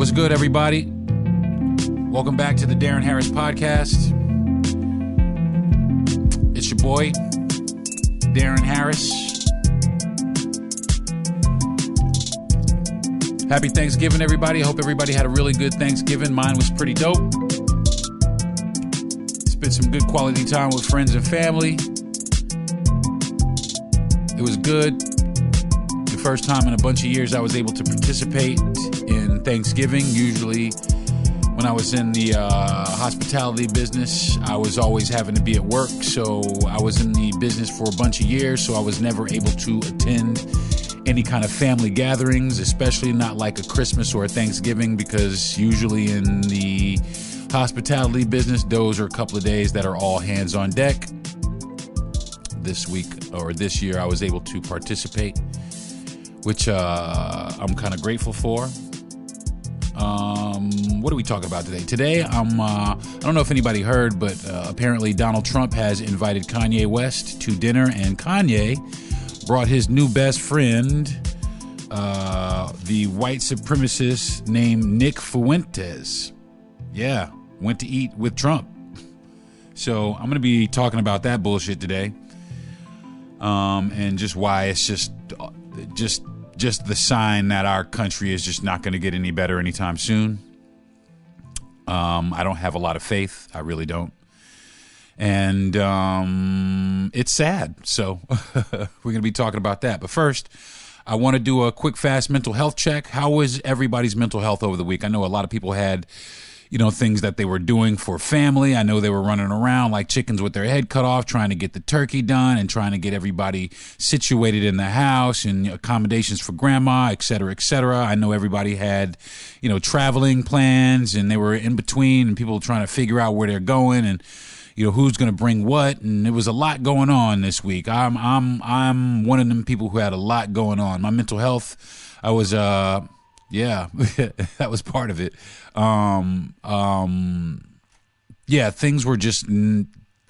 What's good, everybody? Welcome back to the Darren Harris Podcast. It's your boy, Darren Harris. Happy Thanksgiving, everybody. I hope everybody had a really good Thanksgiving. Mine was pretty dope. Spent some good quality time with friends and family. It was good. The first time in a bunch of years I was able to participate in Thanksgiving. Usually when I was in the hospitality business, I was always having to be at work. So I was in the business for a bunch of years, so I was never able to attend any kind of family gatherings, especially not like a Christmas or a Thanksgiving, because usually in the hospitality business, those are a couple of days that are all hands on deck. This week or this year, I was able to participate, which I'm kind of grateful for. What are we talking about today? Today, I don't know if anybody heard, but apparently Donald Trump has invited Kanye West to dinner, and Kanye brought his new best friend, the white supremacist named Nick Fuentes. Yeah, went to eat with Trump. So I'm going to be talking about that bullshit today, and just why it's just the sign that our country is just not going to get any better anytime soon. I don't have a lot of faith. I really don't. And it's sad. So we're going to be talking about that. But first, I want to do a quick, fast mental health check. How was everybody's mental health over the week? I know a lot of people had, things that they were doing for family. I know they were running around like chickens with their head cut off, trying to get the turkey done and trying to get everybody situated in the house and accommodations for grandma, et cetera, et cetera. I know everybody had, traveling plans, and they were in between, and people trying to figure out where they're going and, who's going to bring what. And there was a lot going on this week. I'm one of them people who had a lot going on. My mental health, I was, yeah, that was part of it. Yeah, things were just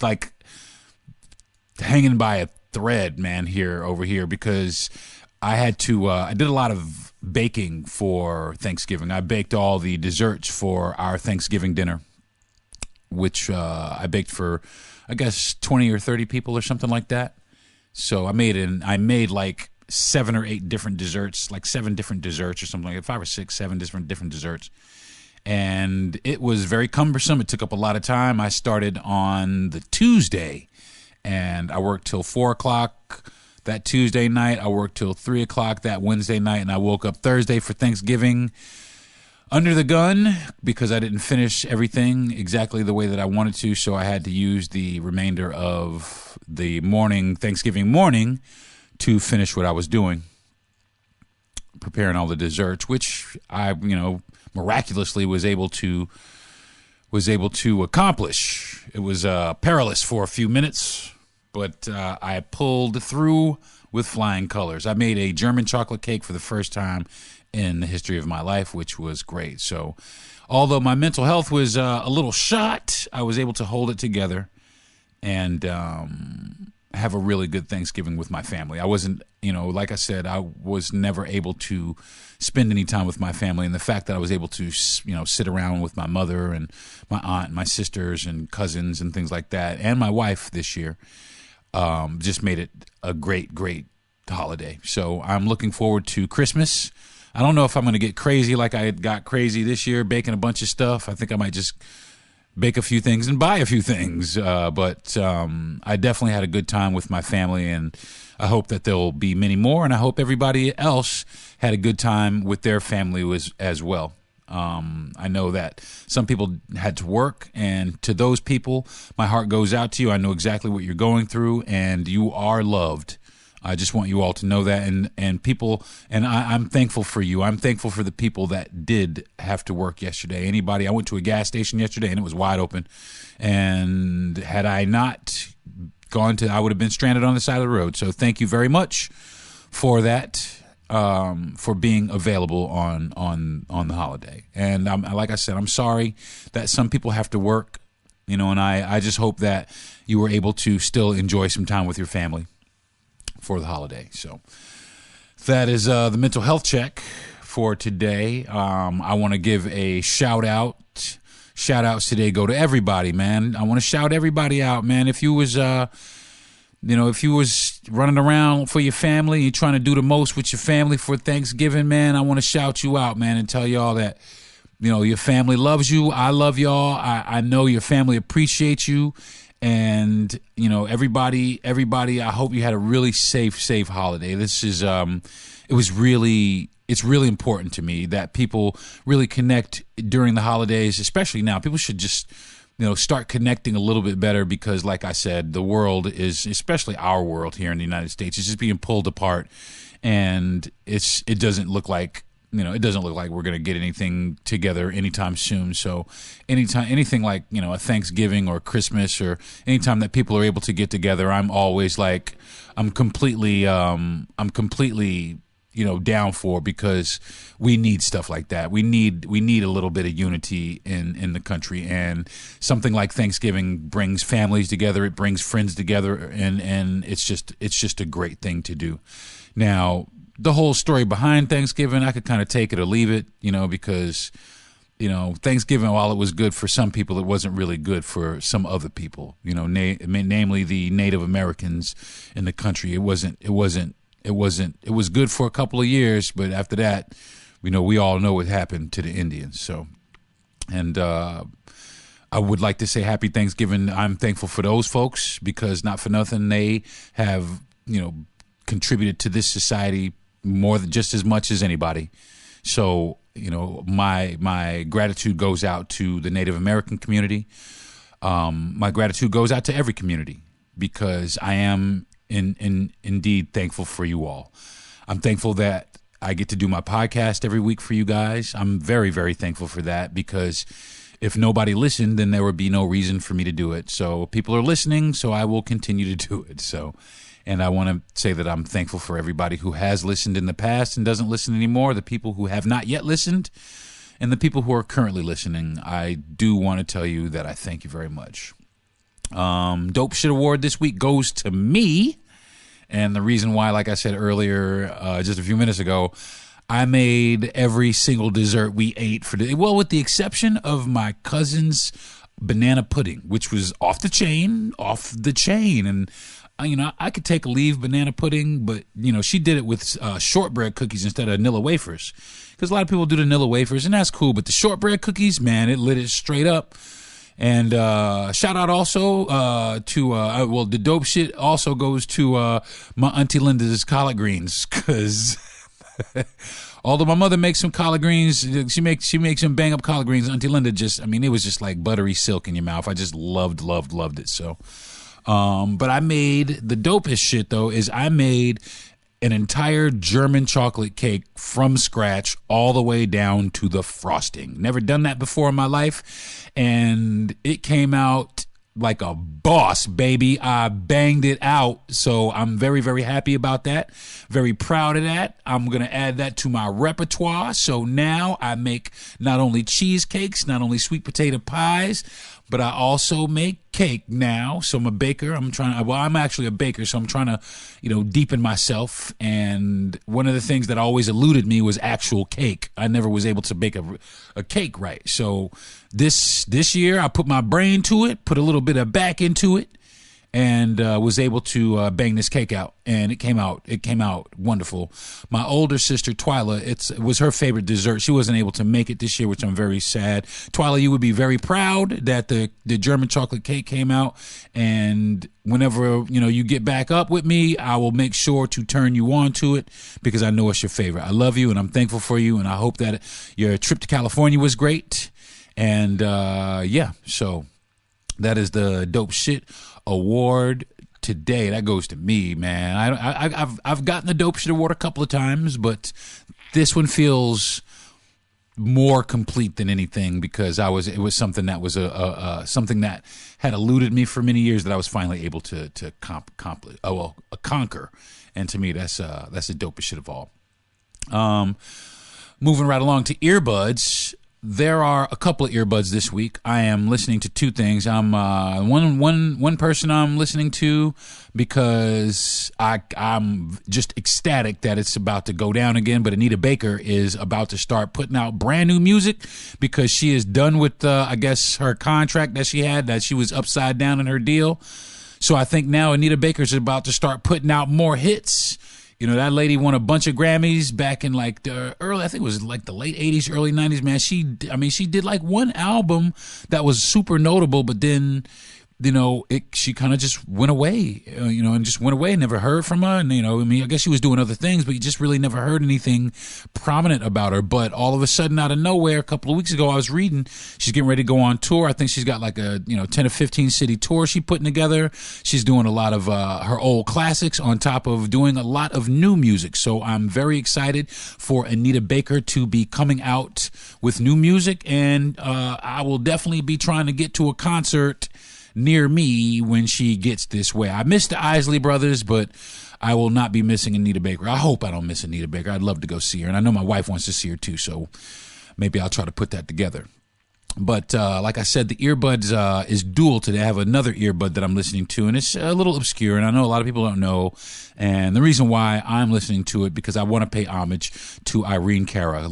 like hanging by a thread, man, over here, because I had to, I did a lot of baking for Thanksgiving. I baked all the desserts for our Thanksgiving dinner, which I baked for, I guess, 20 or 30 people or something like that. So I made like 7 or 8 different desserts, like 7 different desserts or something like that, 5 or 6, 7 different desserts. And it was very cumbersome. It took up a lot of time. I started on the Tuesday, and I worked till 4 o'clock that Tuesday night. I worked till 3 o'clock that Wednesday night, and I woke up Thursday for Thanksgiving under the gun because I didn't finish everything exactly the way that I wanted to. So I had to use the remainder of the morning, Thanksgiving morning, to finish what I was doing, preparing all the desserts, which I, miraculously was able to accomplish. It was perilous for a few minutes, but I pulled through with flying colors. I made a German chocolate cake for the first time in the history of my life, which was great. So although my mental health was a little shot, I was able to hold it together and have a really good Thanksgiving with my family. I wasn't, like I said, I was never able to spend any time with my family. And the fact that I was able to, sit around with my mother and my aunt and my sisters and cousins and things like that, and my wife this year, just made it a great, great holiday. So I'm looking forward to Christmas. I don't know if I'm going to get crazy like I got crazy this year, baking a bunch of stuff. I think I might just bake a few things and buy a few things. But I definitely had a good time with my family, and I hope that there'll be many more. And I hope everybody else had a good time with their family as well. I know that some people had to work, and to those people, my heart goes out to you. I know exactly what you're going through, and you are loved. I just want you all to know that, and people, and I'm thankful for you. I'm thankful for the people that did have to work yesterday. I went to a gas station yesterday and it was wide open, and had I not I would have been stranded on the side of the road. So thank you very much for that, for being available on the holiday. And like I said, I'm sorry that some people have to work, and I just hope that you were able to still enjoy some time with your family for the holiday. So that is the mental health check for today. I want to give a shout out. Shout outs today go to everybody, man. I want to shout everybody out, man. If you was if you was running around for your family, you're trying to do the most with your family for Thanksgiving, man, I want to shout you out, man, and tell y'all that, your family loves you. I love y'all. I know your family appreciates you. And, everybody, I hope you had a really safe holiday. This is, it's really important to me that people really connect during the holidays, especially now. People should just, start connecting a little bit better because, like I said, the world is, especially our world here in the United States, is just being pulled apart, and it doesn't look like we're going to get anything together anytime soon. So anything like, a Thanksgiving or Christmas or anytime that people are able to get together, I'm always like, I'm completely down for, because we need stuff like that. We need a little bit of unity in the country, and something like Thanksgiving brings families together. It brings friends together, and it's just a great thing to do. Now, the whole story behind Thanksgiving, I could kind of take it or leave it, because, Thanksgiving, while it was good for some people, it wasn't really good for some other people, namely the Native Americans in the country. It was good for a couple of years, but after that, we all know what happened to the Indians. So, and I would like to say happy Thanksgiving. I'm thankful for those folks, because not for nothing, they have, contributed to this society more than just as much as anybody. So, my gratitude goes out to the Native American community. My gratitude goes out to every community, because I am indeed thankful for you all. I'm thankful that I get to do my podcast every week for you guys. I'm very, very thankful for that, because if nobody listened, then there would be no reason for me to do it. So people are listening, so I will continue to do it. So, and I want to say that I'm thankful for everybody who has listened in the past and doesn't listen anymore, the people who have not yet listened, and the people who are currently listening. I do want to tell you that I thank you very much. Dope Shit Award this week goes to me. And the reason why, like I said earlier, just a few minutes ago, I made every single dessert we ate with the exception of my cousin's banana pudding, which was off the chain. And, I could take or leave banana pudding, but, she did it with shortbread cookies instead of vanilla wafers. Because a lot of people do the vanilla wafers, and that's cool. But the shortbread cookies, man, it lit it straight up. And shout out also to the dope shit also goes to my Auntie Linda's collard greens, because although my mother makes some collard greens, she makes some bang up collard greens. Auntie Linda it was just like buttery silk in your mouth. I just loved it. So, but I made the dopest shit though. Is I made an entire German chocolate cake from scratch all the way down to the frosting. Never done that before in my life. And it came out like a boss, baby. I banged it out. So I'm very, very happy about that. Very proud of that. I'm going to add that to my repertoire. So now I make not only cheesecakes, not only sweet potato pies, but I also make cake now. So I'm a baker. I'm actually a baker, so I'm trying to, deepen myself. And one of the things that always eluded me was actual cake. I never was able to bake a cake right. So this year I put my brain to it, put a little bit of back into it, and was able to bang this cake out, and it came out wonderful. My older sister Twyla, it was her favorite dessert. She wasn't able to make it this year, which I'm very sad. Twyla, you would be very proud that the German chocolate cake came out, and whenever you get back up with me, I will make sure to turn you on to it, because I know it's your favorite. I love you, and I'm thankful for you, and I hope that your trip to California was great. And so that is the Dope Shit Award today. That goes to me, man. I've gotten the Dope Shit Award a couple of times, but this one feels more complete than anything, because it was something that was something that had eluded me for many years that I was finally able to conquer. And to me, that's the dopest shit of all. Moving right along to earbuds. there are a couple of earbuds this week. I am listening to two things. I'm one person I'm listening to because I'm just ecstatic that it's about to go down again. But Anita Baker is about to start putting out brand new music because she is done with I guess her contract that she had, that she was upside down in her deal. So I think now Anita Baker's about to start putting out more hits. You know, that lady won a bunch of Grammys back in like the early, I think it was like the late 80s, early 90s, man. She did like one album that was super notable, but then, you know, she kind of just went away, and just went away, never heard from her. And, I guess she was doing other things, but you just really never heard anything prominent about her. But all of a sudden, out of nowhere, a couple of weeks ago, I was reading, she's getting ready to go on tour. I think she's got like a, 10 or 15 city tour she's putting together. She's doing a lot of her old classics on top of doing a lot of new music. So I'm very excited for Anita Baker to be coming out with new music. And I will definitely be trying to get to a concert near me when she gets this way. I miss the Isley Brothers, but I will not be missing Anita Baker. I hope I don't miss Anita Baker. I'd love to go see her, and I know my wife wants to see her too, so maybe I'll try to put that together. But like I said, the earbuds is dual today. I have another earbud that I'm listening to, and it's a little obscure, and I know a lot of people don't know. And the reason why I'm listening to it, because I want to pay homage to Irene Cara.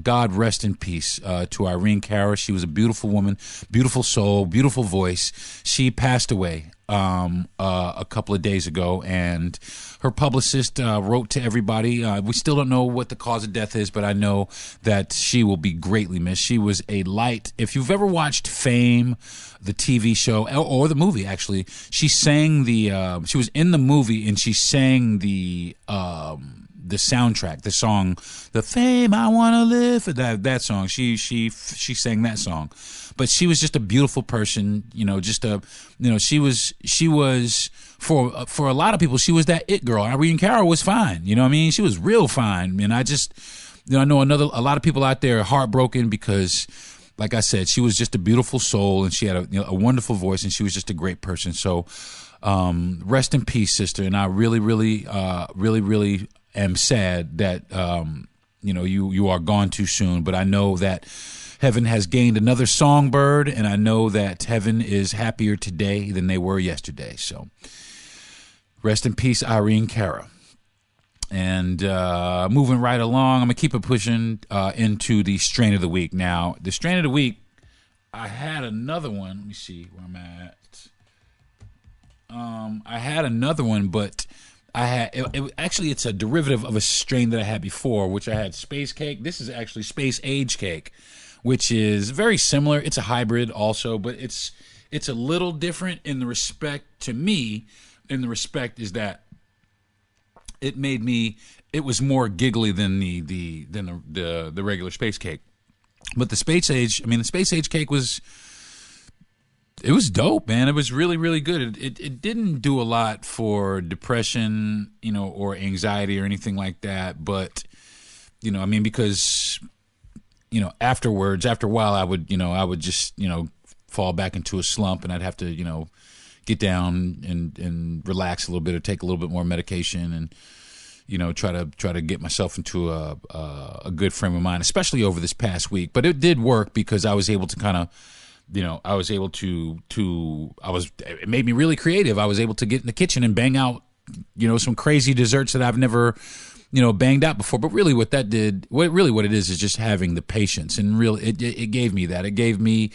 God rest in peace to Irene Cara. She was a beautiful woman, beautiful soul, beautiful voice. She passed away a couple of days ago, and her publicist wrote to everybody. We still don't know what the cause of death is, but I know that she will be greatly missed. She was a light. If you've ever watched Fame, the TV show, or the movie, actually, she sang she was in the movie, and she sang the soundtrack, the song, the Fame I Want to Live, that song. She sang that song. But she was just a beautiful person, she was for a lot of people, she was that it girl. Irene Cara was fine, she was real fine. And I just, I know a lot of people out there are heartbroken because, like I said, she was just a beautiful soul, and she had a wonderful voice, and she was just a great person. So, rest in peace, sister. And I really, really, really am sad that, you are gone too soon. But I know that heaven has gained another songbird, and I know that heaven is happier today than they were yesterday. So rest in peace, Irene Cara. And moving right along, I'm going to keep it pushing into the strain of the week. Now, the strain of the week, I had another one. Let me see where I'm at. I had another one, but actually it's a derivative of a strain that I had before, which I had Space Cake. This is actually Space Age Cake, which is very similar. It's a hybrid also, but it's a little different in the respect, to me, in the respect is that it was more giggly than the regular Space Cake. But the Space Age Cake was dope, man. It was really, really good. It didn't do a lot for depression, or anxiety or anything like that. But, because, afterwards, after a while, I would just, fall back into a slump, and I'd have to, get down and relax a little bit, or take a little bit more medication, and, try to get myself into a good frame of mind, especially over this past week. But it did work because I was able to kind of, it made me really creative. I was able to get in the kitchen and bang out, some crazy desserts that I've never, banged out before. But really what it is just having the patience. And really, it gave me that. It gave me,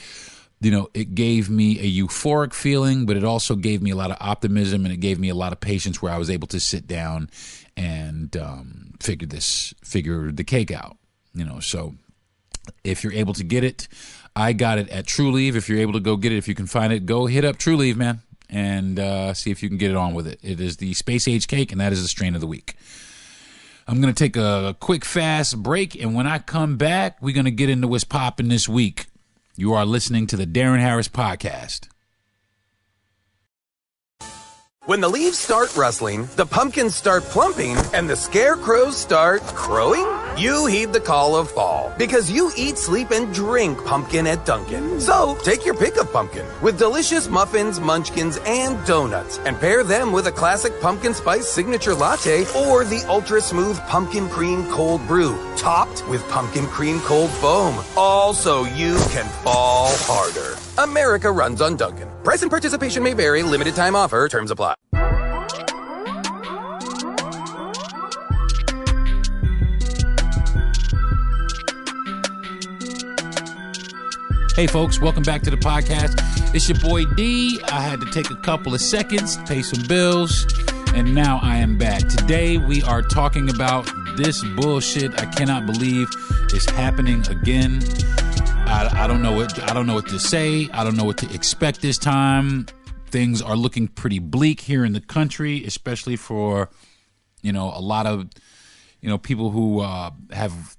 it gave me a euphoric feeling, but it also gave me a lot of optimism, and it gave me a lot of patience where I was able to sit down and figure the cake out, So if you're able to get it, I got it at True Leave. If you're able to go get it, if you can find it, go hit up True Leave, man, and see if you can get it on with it. It is the Space Age Cake, and that is the strain of the week. I'm going to take a quick, fast break, and when I come back, we're going to get into what's popping this week. You are listening to the Darren Harris Podcast. When the leaves start rustling, the pumpkins start plumping, and the scarecrows start crowing? You heed the call of fall because you eat, sleep, and drink pumpkin at Dunkin'. So take your pick of pumpkin with delicious muffins, munchkins, and donuts, and pair them with a classic pumpkin spice signature latte or the ultra smooth pumpkin cream cold brew, topped with pumpkin cream cold foam. All so you can fall harder. America runs on Dunkin'. Price and participation may vary. Limited time offer. Terms apply. Hey folks, welcome back to the podcast. It's your boy D. I had to take a couple of seconds, pay some bills, and now I am back. Today we are talking about this bullshit I cannot believe is happening again. I don't know what to say. I don't know what to expect this time. Things are looking pretty bleak here in the country, especially for, a lot of, people who have,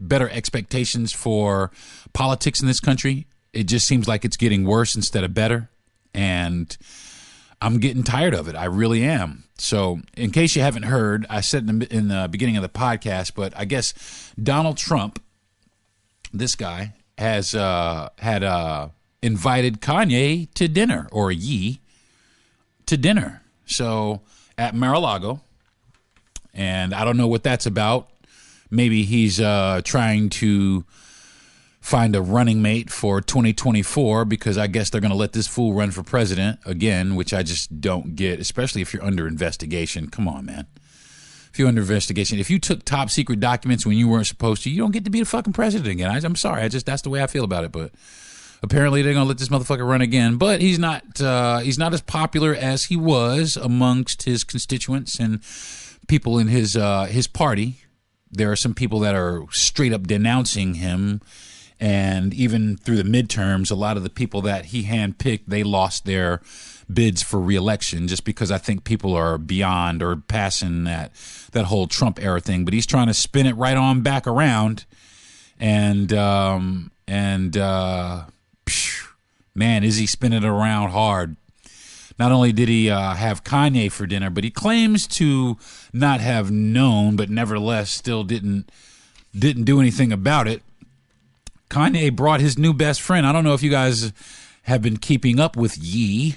better expectations for politics in this country. It just seems like it's getting worse instead of better. And I'm getting tired of it. I really am. So in case you haven't heard, I said in the beginning of the podcast, but I guess Donald Trump, this guy, has had invited Kanye to dinner, or Ye to dinner. So at Mar-a-Lago. And I don't know what that's about. Maybe he's trying to find a running mate for 2024 because I guess they're going to let this fool run for president again, which I just don't get, especially if you're under investigation. Come on, man. If you're under investigation, if you took top secret documents when you weren't supposed to, you don't get to be the fucking president again. I'm sorry. That's the way I feel about it. But apparently they're going to let this motherfucker run again. But he's not as popular as he was amongst his constituents and people in his party. There are some people that are straight up denouncing him. And even through the midterms, a lot of the people that he handpicked, they lost their bids for reelection just because I think people are beyond or passing that whole Trump era thing. But he's trying to spin it right on back around. And man, is he spinning it around hard. Not only did he have Kanye for dinner, but he claims to not have known, but nevertheless still didn't do anything about it. Kanye brought his new best friend. I don't know if you guys have been keeping up with Ye,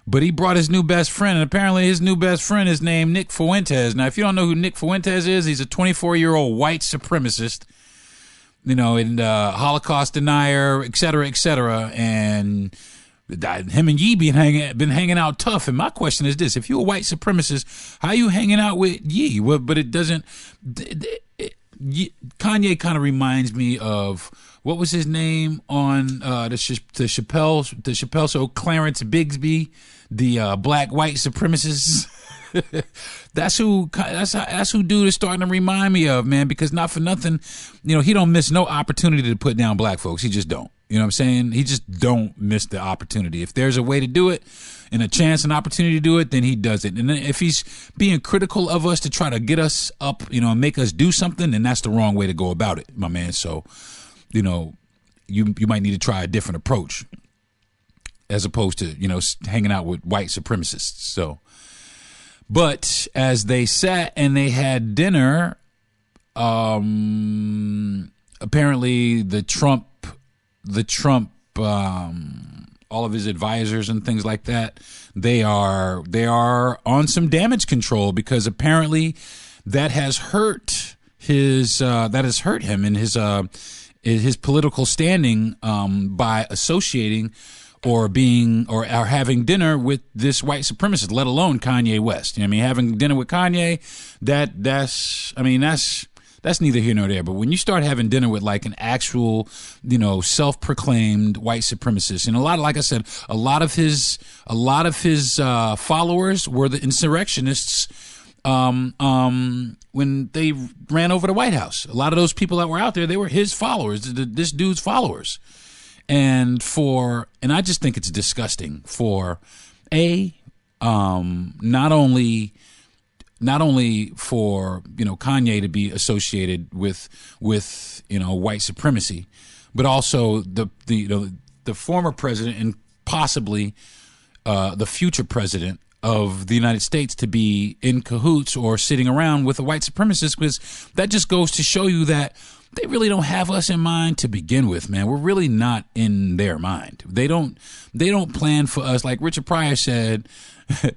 but he brought his new best friend, and apparently his new best friend is named Nick Fuentes. Now, if you don't know who Nick Fuentes is, he's a 24-year-old white supremacist, and Holocaust denier, et cetera, and him and Ye been hanging out tough. And my question is this: if you're a white supremacist, how are you hanging out with Ye? Well, but it doesn't. Kanye kind of reminds me of what was his name on the Chappelle show, Clarence Bigsby, the black white supremacist. That's who dude is starting to remind me of, man, because not for nothing, he don't miss no opportunity to put down black folks. He just don't. You know what I'm saying? He just don't miss the opportunity. If there's a way to do it and a chance, an opportunity to do it, then he does it. And then if he's being critical of us to try to get us up, and make us do something, then that's the wrong way to go about it, my man. So, you might need to try a different approach as opposed to, hanging out with white supremacists. So, but as they sat and they had dinner, apparently the Trump, all of his advisors and things like that, they are on some damage control because apparently that has hurt him in his political standing by associating or having dinner with this white supremacist, let alone Kanye West. Having dinner with Kanye, that's neither here nor there. But when you start having dinner with like an actual, self-proclaimed white supremacist, and like I said, a lot of his followers were the insurrectionists when they ran over the White House. A lot of those people that were out there, they were his followers, this dude's followers. And I just think it's disgusting for not only for Kanye to be associated with white supremacy, but also the former president and possibly the future president of the United States to be in cahoots or sitting around with a white supremacist, because that just goes to show you that they really don't have us in mind to begin with, man. We're really not in their mind. They don't plan for us. Like Richard Pryor said,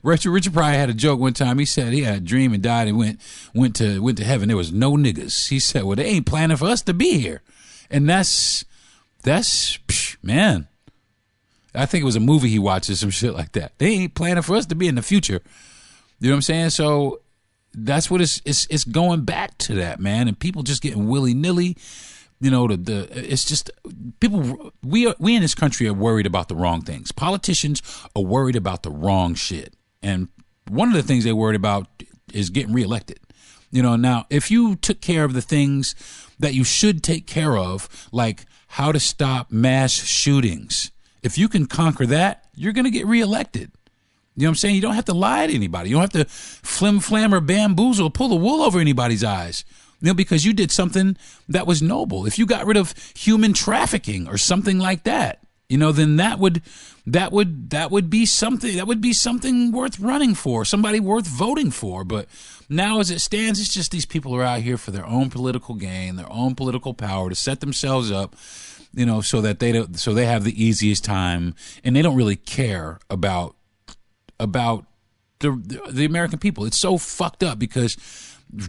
Richard Pryor had a joke one time. He said he had a dream and died and went to heaven. There was no niggas. He said, well, they ain't planning for us to be here. And that's man. I think it was a movie he watched or some shit like that. They ain't planning for us to be in the future. You know what I'm saying? So that's what it's going back to that, man. And people just getting willy-nilly. You know, it's just people. We in this country are worried about the wrong things. Politicians are worried about the wrong shit. And one of the things they're worried about is getting reelected. You know, now if you took care of the things that you should take care of, like how to stop mass shootings, if you can conquer that, you're going to get reelected. You know what I'm saying? You don't have to lie to anybody. You don't have to flim-flam or bamboozle, pull the wool over anybody's eyes. You know, because you did something that was noble. If you got rid of human trafficking or something like that, you know, then that would be something worth running for, somebody worth voting for. But now, as it stands, it's just these people are out here for their own political gain, their own political power, to set themselves up, you know, so that they have the easiest time, and they don't really care about the American people. It's so fucked up because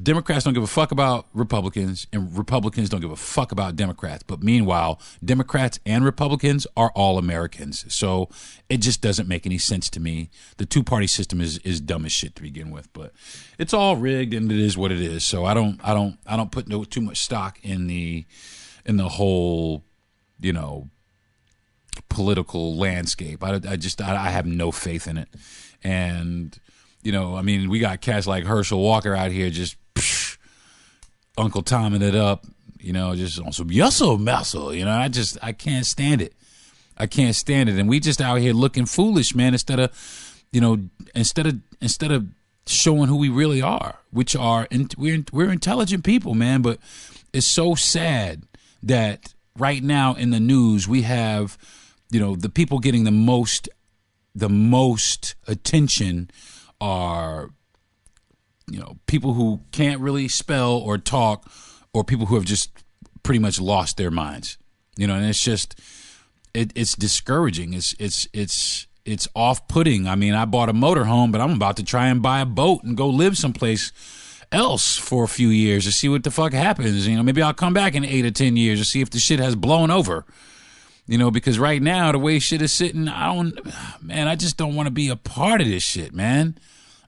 Democrats don't give a fuck about Republicans, and Republicans don't give a fuck about Democrats. But meanwhile, Democrats and Republicans are all Americans. So it just doesn't make any sense to me. The two-party system is dumb as shit to begin with, but it's all rigged, and it is what it is. So I don't put too much stock in the whole, you know, political landscape. I have no faith in it. And you know, I mean, we got cats like Herschel Walker out here just Uncle Tomming it up, you know, just on some muscle, you know. I can't stand it. I can't stand it. And we just out here looking foolish, man, instead of showing who we really are, which are, we're intelligent people, man. But it's so sad that right now in the news we have, you know, the people getting the most attention are, you know, people who can't really spell or talk, or people who have just pretty much lost their minds, you know. And it's just it's discouraging. It's off-putting. I mean, I bought a motorhome, but I'm about to try and buy a boat and go live someplace else for a few years to see what the fuck happens. You know, maybe I'll come back in 8 or 10 years to see if the shit has blown over. You know, because right now, the way shit is sitting, I just don't want to be a part of this shit, man.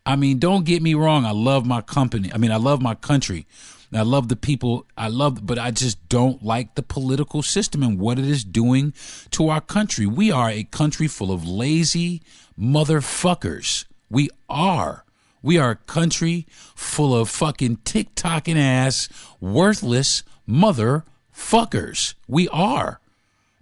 I mean, don't get me wrong. I love my company. I mean, I love my country. I love the people. But I just don't like the political system and what it is doing to our country. We are a country full of lazy motherfuckers. We are. We are a country full of fucking tick-tocking ass, worthless motherfuckers. We are.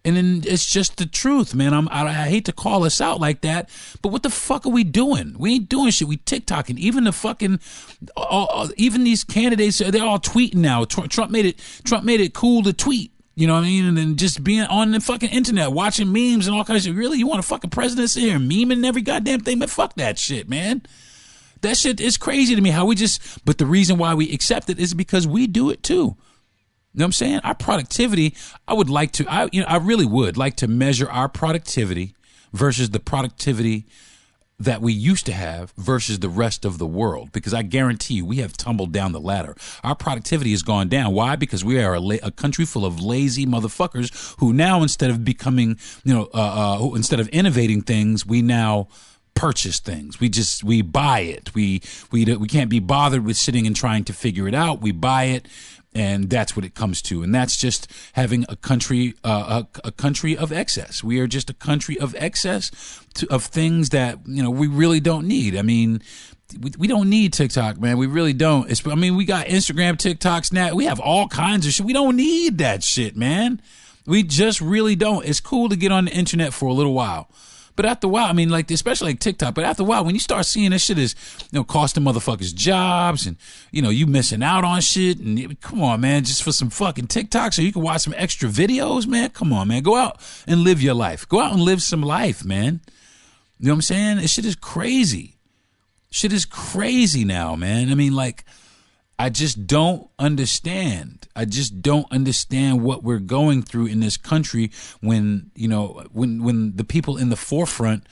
And then it's just the truth, man. I hate to call us out like that, but what the fuck are we doing? We ain't doing shit. We TikToking. Even the fucking, even these candidates, they're all tweeting now. Trump made it cool to tweet. You know what I mean? And then just being on the fucking internet, watching memes and all kinds of shit. Really, you want a fucking president sitting here memeing every goddamn thing? But fuck that shit, man. That shit is crazy to me. But the reason why we accept it is because we do it too. You know what I'm saying? Our productivity, I really would like to measure our productivity versus the productivity that we used to have versus the rest of the world, because I guarantee you we have tumbled down the ladder. Our productivity has gone down. Why? Because we are a country full of lazy motherfuckers who now, instead of becoming, instead of innovating things, we now purchase things. We buy it. We can't be bothered with sitting and trying to figure it out. We buy it. And that's what it comes to. And that's just having a country of excess. We are just a country of excess of things that, you know, we really don't need. I mean, we don't need TikTok, man. We really don't. We got Instagram, TikTok, Snap. We have all kinds of shit. We don't need that shit, man. We just really don't. It's cool to get on the internet for a little while. But after a while, I mean, like, especially like TikTok, but after a while, when you start seeing this shit is, you know, costing motherfuckers jobs and, you know, you missing out on shit. And come on, man, just for some fucking TikTok so you can watch some extra videos, man. Come on, man. Go out and live your life. Go out and live some life, man. You know what I'm saying? This shit is crazy. Shit is crazy now, man. I mean, like, I just don't understand. I just don't understand what we're going through in this country when, you know, when the people in the forefront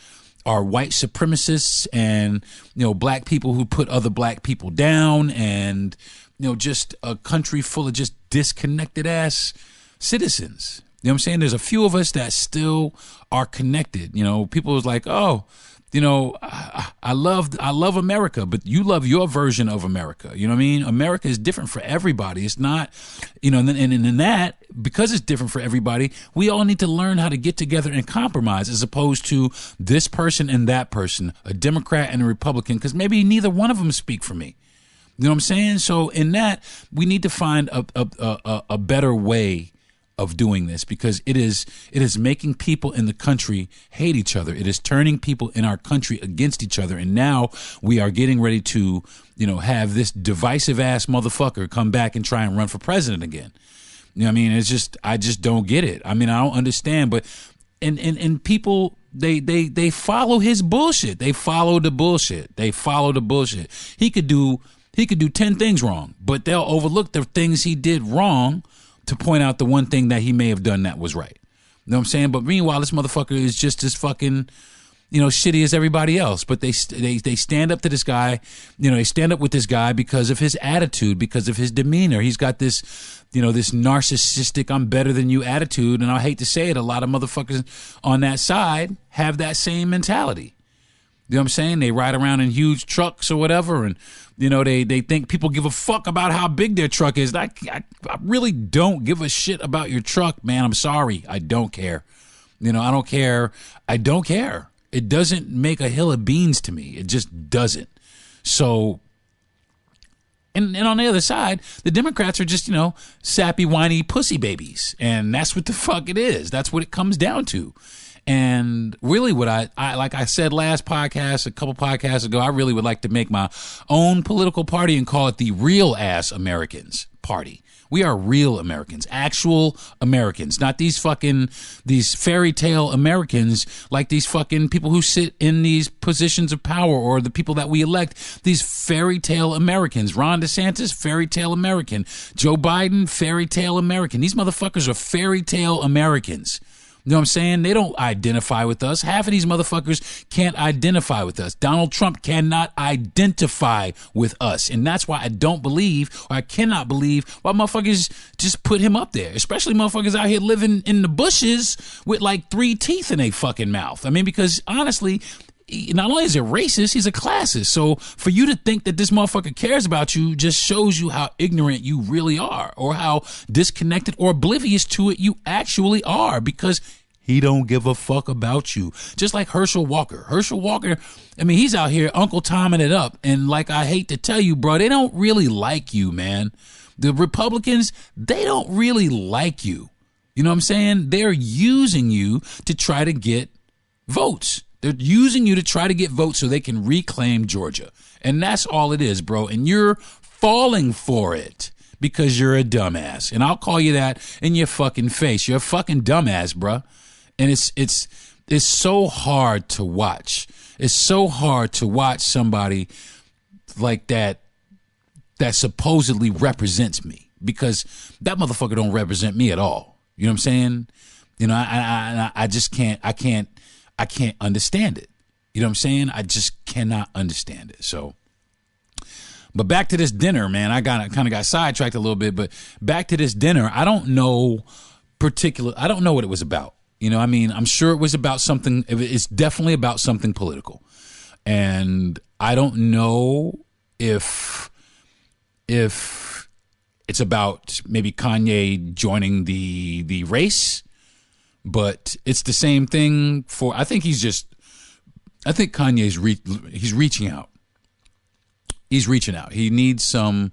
are white supremacists and, you know, black people who put other black people down, and, you know, just a country full of just disconnected ass citizens. You know what I'm saying? There's a few of us that still are connected. You know, people was like, oh, you know, I love America, but you love your version of America. You know what I mean? America is different for everybody. It's not, you know, and in that, because it's different for everybody, we all need to learn how to get together and compromise, as opposed to this person and that person, a Democrat and a Republican, because maybe neither one of them speak for me. You know what I'm saying? So in that, we need to find a better way of doing this, because it is making people in the country hate each other. It is turning people in our country against each other. And now we are getting ready to, you know, have this divisive ass motherfucker come back and try and run for president again. You know what I mean? It's just, I just don't get it. I mean, I don't understand, but, and people, they follow his bullshit. They follow the bullshit. He could do 10 things wrong, but they'll overlook the things he did wrong to point out the one thing that he may have done that was right. You know what I'm saying? But meanwhile, this motherfucker is just as fucking, you know, shitty as everybody else. But they stand up to this guy, you know, they stand up with this guy because of his attitude, because of his demeanor. He's got this, you know, this narcissistic, I'm better than you attitude. And I hate to say it, a lot of motherfuckers on that side have that same mentality. You know what I'm saying? They ride around in huge trucks or whatever, and, you know, they think people give a fuck about how big their truck is. I really don't give a shit about your truck, man. I'm sorry. I don't care. You know, I don't care. I don't care. It doesn't make a hill of beans to me. It just doesn't. So, and on the other side, the Democrats are just, you know, sappy, whiny pussy babies. And that's what the fuck it is. That's what it comes down to. And really what I like I said last podcast, a couple podcasts ago, I really would like to make my own political party and call it the Real Ass Americans Party. We are real Americans, actual Americans, not these fairy tale Americans like these fucking people who sit in these positions of power, or the people that we elect, these fairy tale Americans. Ron DeSantis, fairy tale American. Joe Biden, fairy tale American. These motherfuckers are fairy tale Americans. You know what I'm saying? They don't identify with us. Half of these motherfuckers can't identify with us. Donald Trump cannot identify with us. And that's why I don't believe, or I cannot believe, why motherfuckers just put him up there. Especially motherfuckers out here living in the bushes with like 3 teeth in their fucking mouth. I mean, because honestly, not only is it racist, he's a classist. So for you to think that this motherfucker cares about you just shows you how ignorant you really are, or how disconnected or oblivious to it you actually are, because he don't give a fuck about you. Just like Herschel Walker. Herschel Walker, I mean, he's out here Uncle Tomming it up. And like, I hate to tell you, bro, they don't really like you, man. The Republicans, they don't really like you. You know what I'm saying? They're using you to try to get votes. They're using you to try to get votes so they can reclaim Georgia. And that's all it is, bro. And you're falling for it because you're a dumbass. And I'll call you that in your fucking face. You're a fucking dumbass, bro. And it's so hard to watch. It's so hard to watch somebody like that supposedly represents me, because that motherfucker don't represent me at all. You know what I'm saying? You know, I just can't understand it. You know what I'm saying? I just cannot understand it. So, but back to this dinner, man. I kind of got sidetracked a little bit, but back to this dinner. I don't know what it was about. You know, I mean, I'm sure it was about something. It's definitely about something political. And I don't know if it's about maybe Kanye joining the race, but it's the same thing for, I think Kanye's he's reaching out. He's reaching out. He needs some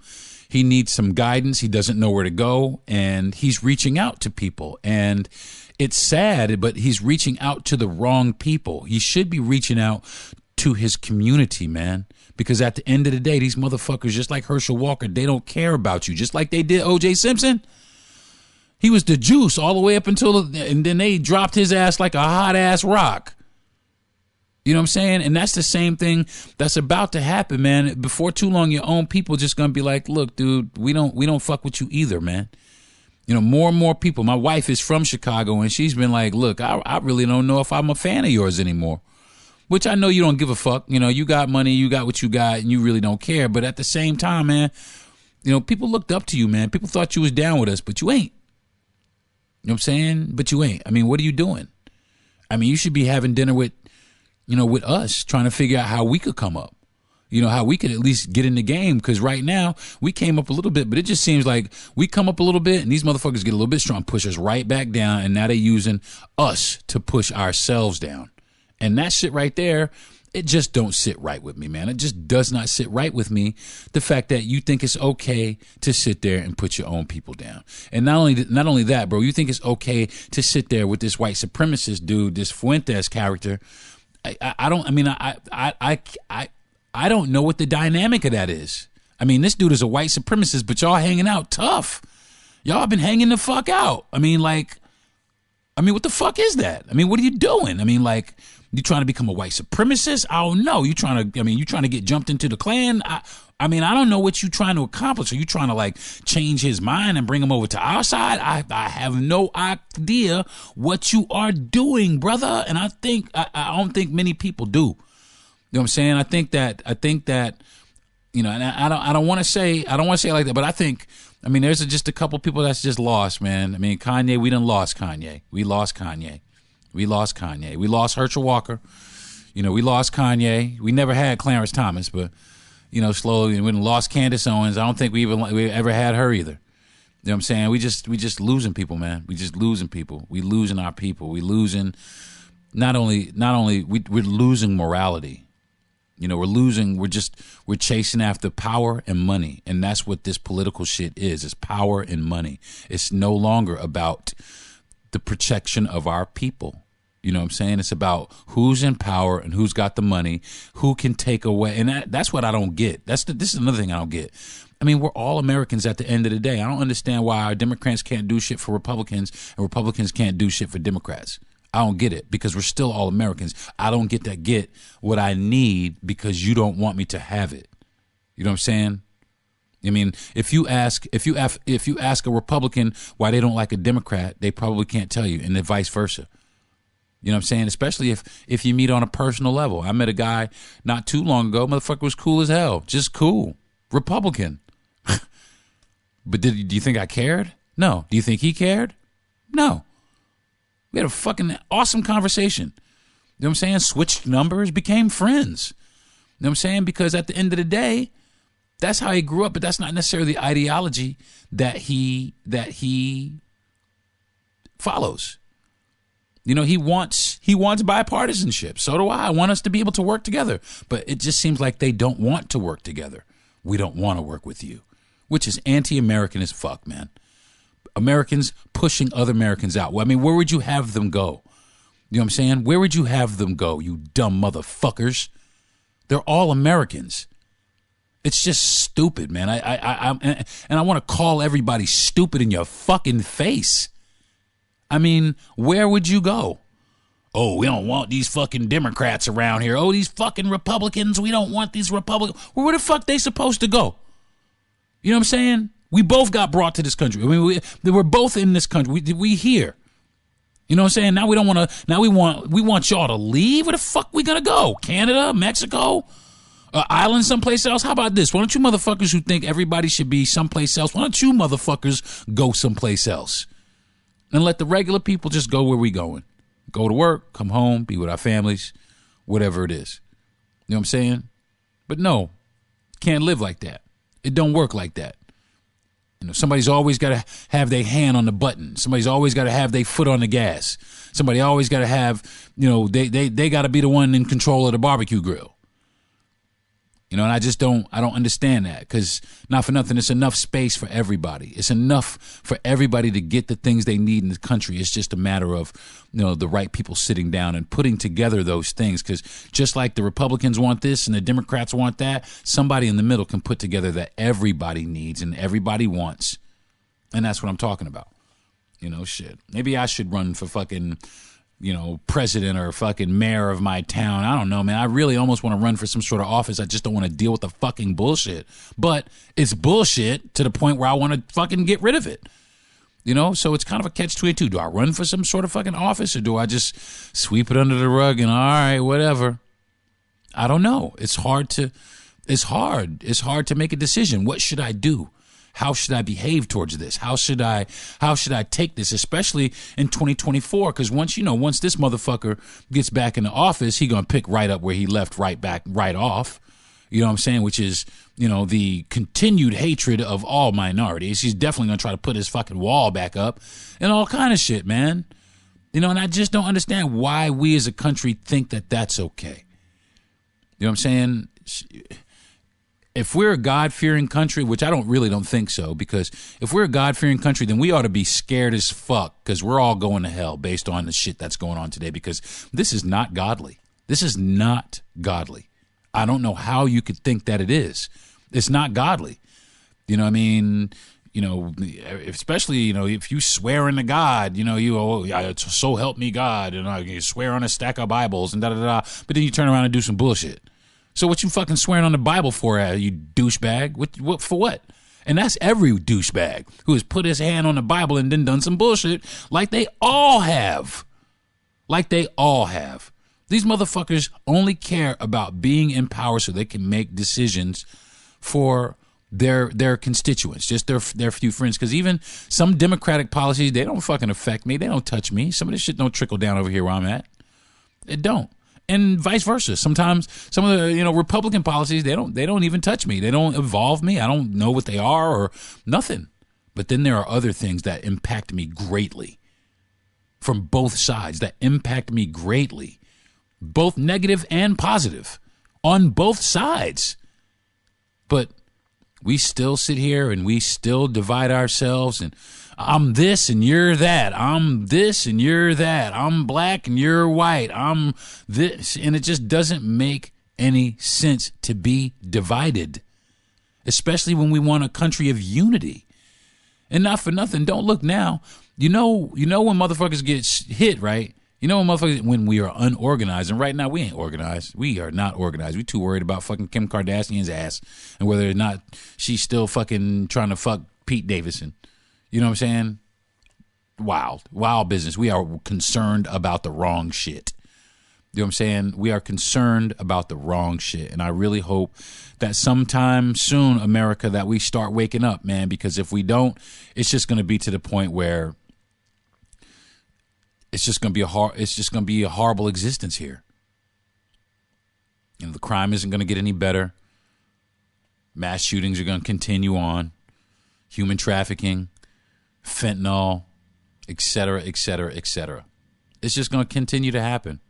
guidance. He doesn't know where to go, and he's reaching out to people. And it's sad, but he's reaching out to the wrong people. He should be reaching out to his community, man. Because at the end of the day, these motherfuckers, just like Herschel Walker, they don't care about you. Just like they did O.J. Simpson. He was the juice all the way up until, and then they dropped his ass like a hot ass rock. You know what I'm saying? And that's the same thing that's about to happen, man. Before too long, your own people just gonna be like, look, dude, we don't fuck with you either, man. You know, more and more people. My wife is from Chicago, and she's been like, look, I really don't know if I'm a fan of yours anymore. Which I know you don't give a fuck. You know, you got money, you got what you got, and you really don't care. But at the same time, man, you know, people looked up to you, man. People thought you was down with us, but you ain't. You know what I'm saying? But you ain't. I mean, what are you doing? I mean, you should be having dinner with us, trying to figure out how we could come up. You know, how we could at least get in the game. Because right now, we came up a little bit, but it just seems like we come up a little bit, and these motherfuckers get a little bit strong, push us right back down, and now they're using us to push ourselves down. And that shit right there, it just don't sit right with me, man. It just does not sit right with me, the fact that you think it's okay to sit there and put your own people down. And not only that, bro, you think it's okay to sit there with this white supremacist dude, this Fuentes character. I don't know what the dynamic of that is. I mean, this dude is a white supremacist, but y'all hanging out tough. Y'all been hanging the fuck out. I mean, what the fuck is that? I mean, what are you doing? I mean, like, you trying to become a white supremacist? I don't know. You trying to get jumped into the Klan? I mean, I don't know what you trying to accomplish. Are you trying to like change his mind and bring him over to our side? I have no idea what you are doing, brother. And I don't think many people do. You know what I'm saying? I think that, you know, and I don't want to say it like that, but I mean, there's just a couple people that's just lost, man. I mean, Kanye, we done lost Kanye. We lost Kanye. We lost Herschel Walker. You know, we lost Kanye. We never had Clarence Thomas, but, you know, slowly, we lost Candace Owens. I don't think we ever had her either. You know what I'm saying? We just losing people, man. We just losing people. We losing our people. We losing not only we're losing morality. You know, we're chasing after power and money. And that's what this political shit is. It's power and money. It's no longer about the protection of our people. You know what I'm saying? It's about who's in power and who's got the money, who can take away. And that's what I don't get. This is another thing I don't get. I mean, we're all Americans at the end of the day. I don't understand why our Democrats can't do shit for Republicans and Republicans can't do shit for Democrats. I don't get it, because we're still all Americans. I don't get what I need because you don't want me to have it. You know what I'm saying? I mean, if you ask a Republican why they don't like a Democrat, they probably can't tell you, and then vice versa. You know what I'm saying? Especially if you meet on a personal level. I met a guy not too long ago. Motherfucker was cool as hell. Just cool. Republican. But do you think I cared? No. Do you think he cared? No. We had a fucking awesome conversation. You know what I'm saying? Switched numbers, became friends. You know what I'm saying? Because at the end of the day, that's how he grew up, but that's not necessarily the ideology that he follows. You know, he wants bipartisanship. So do I. I want us to be able to work together. But it just seems like they don't want to work together. We don't want to work with you, which is anti-American as fuck, man. Americans pushing other Americans out. Well, I mean, where would you have them go? You know what I'm saying? Where would you have them go, you dumb motherfuckers? They're all Americans. It's just stupid, man. I want to call everybody stupid in your fucking face. I mean, where would you go? Oh, we don't want these fucking Democrats around here. Oh, these fucking Republicans. We don't want these Republicans. Well, where the fuck they supposed to go? You know what I'm saying? We both got brought to this country. I mean, we're both in this country. We here. You know what I'm saying? Now we don't want to. Now we want y'all to leave. Where the fuck we gonna go? Canada, Mexico, island, someplace else. How about this? Why don't you motherfuckers who think everybody should be someplace else? Why don't you motherfuckers go someplace else and let the regular people just go where we going? Go to work, come home, be with our families, whatever it is. You know what I'm saying? But no, can't live like that. It don't work like that. You know, somebody's always got to have their hand on the button. Somebody's always got to have their foot on the gas. Somebody always got to have, you know, they got to be the one in control of the barbecue grill. You know, and I don't understand that, because not for nothing, it's enough space for everybody. It's enough for everybody to get the things they need in the country. It's just a matter of, you know, the right people sitting down and putting together those things, because just like the Republicans want this and the Democrats want that, somebody in the middle can put together that everybody needs and everybody wants. And that's what I'm talking about. You know, shit. Maybe I should run for fucking president or fucking mayor of my town. I don't know, man. I really almost want to run for some sort of office. I just don't want to deal with the fucking bullshit. But it's bullshit to the point where I want to fucking get rid of it. So it's kind of a catch-22. Do I run for some sort of fucking office, or do I just sweep it under the rug and all right, whatever? I don't know. It's hard to make a decision. What should I do? How should I behave towards this? How should I take this, especially in 2024? Because once this motherfucker gets back in the office, he gonna pick right up where he left right off. You know what I'm saying? Which is, the continued hatred of all minorities. He's definitely going to try to put his fucking wall back up and all kind of shit, man. And I just don't understand why we as a country think that that's okay. You know what I'm saying? If we're a God-fearing country, which I don't think so, because if we're a God-fearing country, then we ought to be scared as fuck because we're all going to hell based on the shit that's going on today, because this is not godly. This is not godly. I don't know how you could think that it is. It's not godly. You know what I mean? Especially, if you swear into God, so help me God, you swear on a stack of Bibles and da-da-da, but then you turn around and do some bullshit. So what you fucking swearing on the Bible for, you douchebag? What for what? And that's every douchebag who has put his hand on the Bible and then done some bullshit like they all have. These motherfuckers only care about being in power so they can make decisions for their constituents, just their few friends. Because even some Democratic policies, they don't fucking affect me. They don't touch me. Some of this shit don't trickle down over here where I'm at. It don't. And vice versa. Sometimes some of the Republican policies, they don't even touch me. They don't involve me. I don't know what they are or nothing. But then there are other things that impact me greatly from both sides, that impact me greatly. Both negative and positive on both sides. But we still sit here and we still divide ourselves, and I'm this and you're that. I'm this and you're that. I'm black and you're white. I'm this. And it just doesn't make any sense to be divided, especially when we want a country of unity. And not for nothing, don't look now. You know when motherfuckers get hit, right? When we are unorganized, and right now we ain't organized. We are not organized. We too worried about fucking Kim Kardashian's ass and whether or not she's still fucking trying to fuck Pete Davidson. You know what I'm saying? Wild business. We are concerned about the wrong shit. You know what I'm saying? We are concerned about the wrong shit. And I really hope that sometime soon, America, that we start waking up, man, because if we don't, it's just going to be to the point where it's just going to be a horrible existence here. The crime isn't going to get any better. Mass shootings are going to continue on. Human trafficking, fentanyl, et cetera, et cetera, et cetera. It's just going to continue to happen.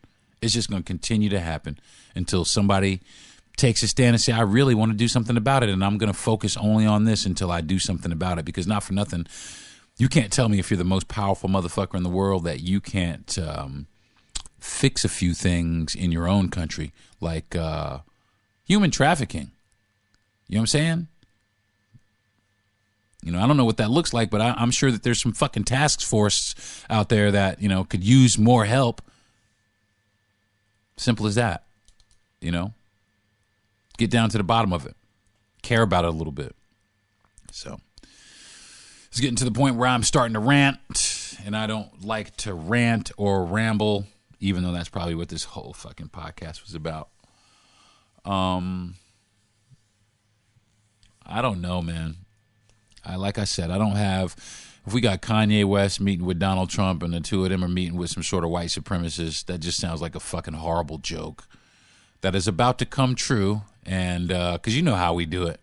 It's just going to continue to happen until somebody takes a stand and say, I really want to do something about it, and I'm going to focus only on this until I do something about it, because not for nothing, you can't tell me if you're the most powerful motherfucker in the world that you can't fix a few things in your own country, like human trafficking. You know what I'm saying? I don't know what that looks like, but I'm sure that there's some fucking task force out there that, could use more help. Simple as that. Get down to the bottom of it. Care about it a little bit. So it's getting to the point where I'm starting to rant, and I don't like to rant or ramble, even though that's probably what this whole fucking podcast was about. I don't know, man. Like I said, I don't have, if we got Kanye West meeting with Donald Trump and the two of them are meeting with some sort of white supremacist, that just sounds like a fucking horrible joke that is about to come true. And because you know how we do it.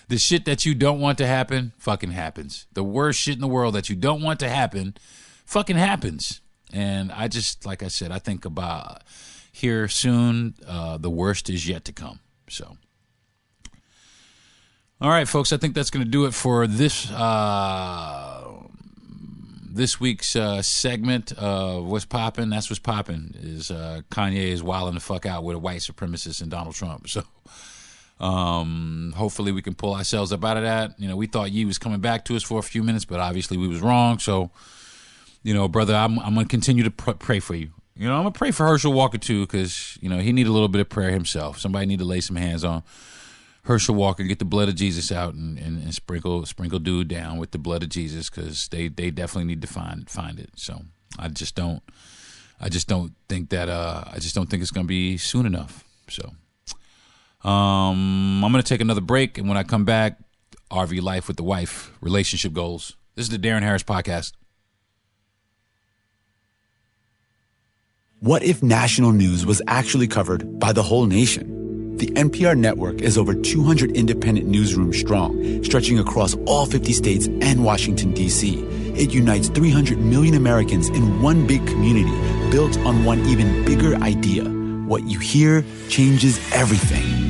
The shit that you don't want to happen fucking happens. The worst shit in the world that you don't want to happen fucking happens. And I just, like I said, I think about here soon, the worst is yet to come. So. All right, folks, I think that's going to do it for this this week's segment of What's Poppin'. That's what's poppin', is Kanye is wilding the fuck out with a white supremacist and Donald Trump. So hopefully we can pull ourselves up out of that. We thought Ye was coming back to us for a few minutes, but obviously we was wrong. So brother, I'm going to continue to pray for you. I'm going to pray for Herschel Walker too, because, he need a little bit of prayer himself. Somebody need to lay some hands on Herschel Walker, get the blood of Jesus out and sprinkle dude down with the blood of Jesus, because they definitely need to find it. So I just don't think it's going to be soon enough. So I'm going to take another break, and when I come back, RV life with the wife, relationship goals. This is the Darren Harris Podcast. What if national news was actually covered by the whole nation? The NPR network is over 200 independent newsrooms strong, stretching across all 50 states and Washington, D.C. It unites 300 million Americans in one big community built on one even bigger idea. What you hear changes everything.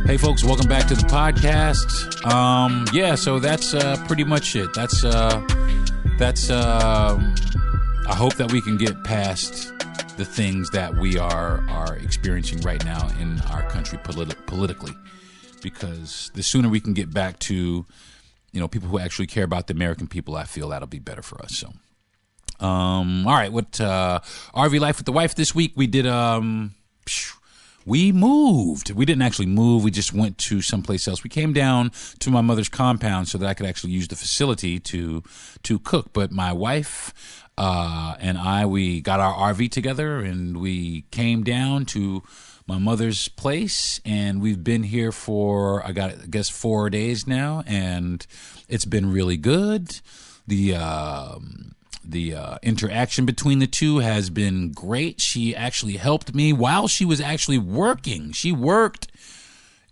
Hey folks, welcome back to the podcast. So that's pretty much it. That's I hope that we can get past the things that we are experiencing right now in our country politically, because the sooner we can get back to, people who actually care about the American people, I feel that'll be better for us. So, all right, what RV life with the wife this week? We did we moved. We didn't actually move. We just went to someplace else. We came down to my mother's compound so that I could actually use the facility to cook. But my wife and I, we got our RV together and we came down to my mother's place, and we've been here for, I guess 4 days now, and it's been really good. The interaction between the two has been great. She actually helped me while she was actually working. She worked,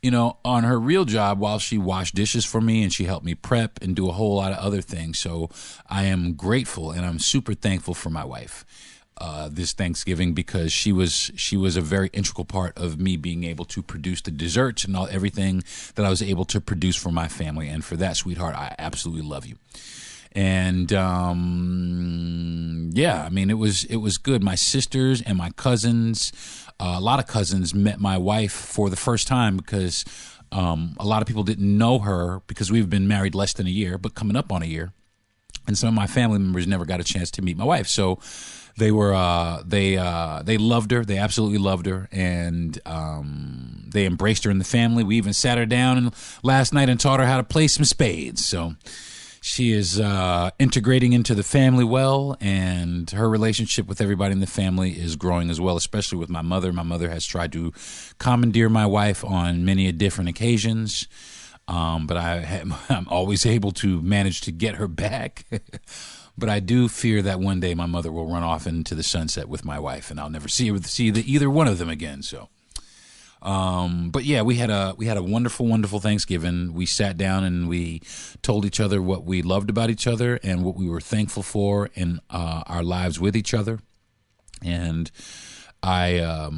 on her real job while she washed dishes for me, and she helped me prep and do a whole lot of other things. So I am grateful, and I'm super thankful for my wife this Thanksgiving, because she was a very integral part of me being able to produce the desserts and everything that I was able to produce for my family. And for that, sweetheart, I absolutely love you. And it was good. My sisters and my cousins, a lot of cousins met my wife for the first time, because a lot of people didn't know her because we've been married less than a year, but coming up on a year. And some of my family members never got a chance to meet my wife. So they were they loved her. They absolutely loved her, and they embraced her in the family. We even sat her down last night and taught her how to play some spades. So she is integrating into the family well, and her relationship with everybody in the family is growing as well, especially with my mother. My mother has tried to commandeer my wife on many different occasions, but I'm always able to manage to get her back. But I do fear that one day my mother will run off into the sunset with my wife, and I'll never see either one of them again. So. But yeah, we had a wonderful, wonderful Thanksgiving. We sat down and we told each other what we loved about each other and what we were thankful for in our lives with each other. And I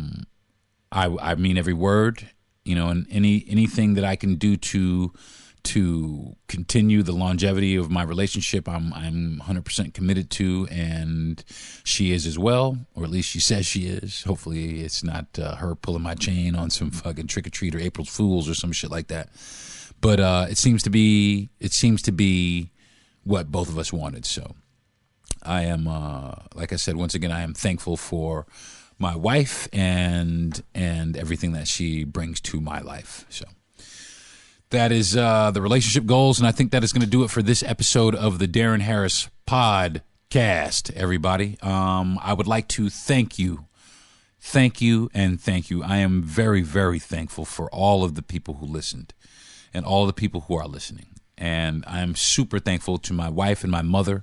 mean every word, and anything that I can do to continue the longevity of my relationship, I'm 100% committed to, and she is as well, or at least she says she is. Hopefully it's not her pulling my chain on some fucking trick-or-treat or April Fools or some shit like that. But it seems to be what both of us wanted. So I am, like I said, once again, I am thankful for my wife and everything that she brings to my life. So that is the relationship goals, and I think that is going to do it for this episode of the Darren Harris Podcast, everybody. I would like to thank you. Thank you and thank you. I am very, very thankful for all of the people who listened and all the people who are listening. And I am super thankful to my wife and my mother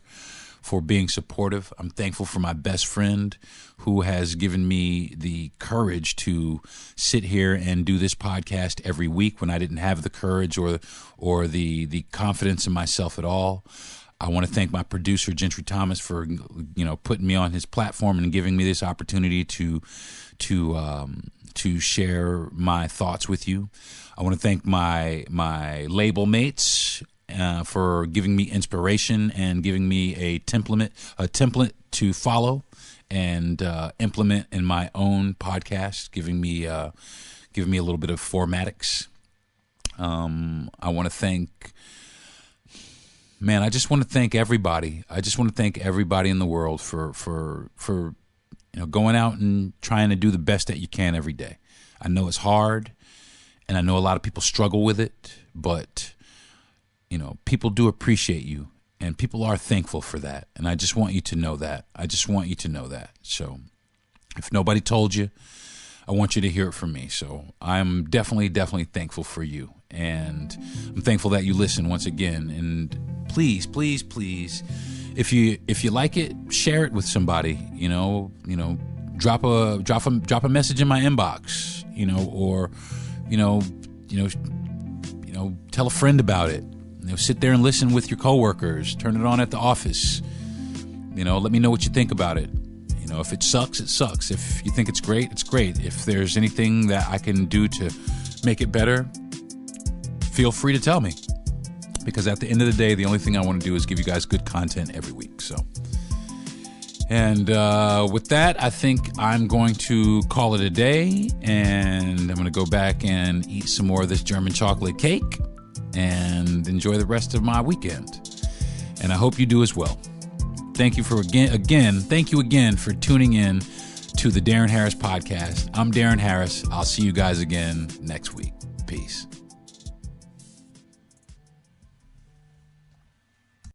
for being supportive. I'm thankful for my best friend who has given me the courage to sit here and do this podcast every week when I didn't have the courage or the confidence in myself at all. I want to thank my producer, Gentry Thomas, for putting me on his platform and giving me this opportunity to share my thoughts with you. I want to thank my label mates for giving me inspiration and giving me a template to follow and implement in my own podcast, giving me a little bit of formatics. I want to thank, man, I just want to thank everybody. I just want to thank everybody in the world for going out and trying to do the best that you can every day. I know it's hard, and I know a lot of people struggle with it, but people do appreciate you, and people are thankful for that. And I just want you to know that. So if nobody told you, I want you to hear it from me. So I'm definitely thankful for you. And I'm thankful that you listen once again. And please, if you like it, share it with somebody, drop a message in my inbox, or tell a friend about it. Sit there and listen with your coworkers. Turn it on at the office. Let me know what you think about it. If it sucks, it sucks. If you think it's great, it's great. If there's anything that I can do to make it better, feel free to tell me. Because at the end of the day, the only thing I want to do is give you guys good content every week. So, and with that, I think I'm going to call it a day, and I'm going to go back and eat some more of this German chocolate cake and enjoy the rest of my weekend. And I hope you do as well. Thank you thank you again for tuning in to the Darren Harris Podcast. I'm Darren Harris. I'll see you guys again next week. Peace.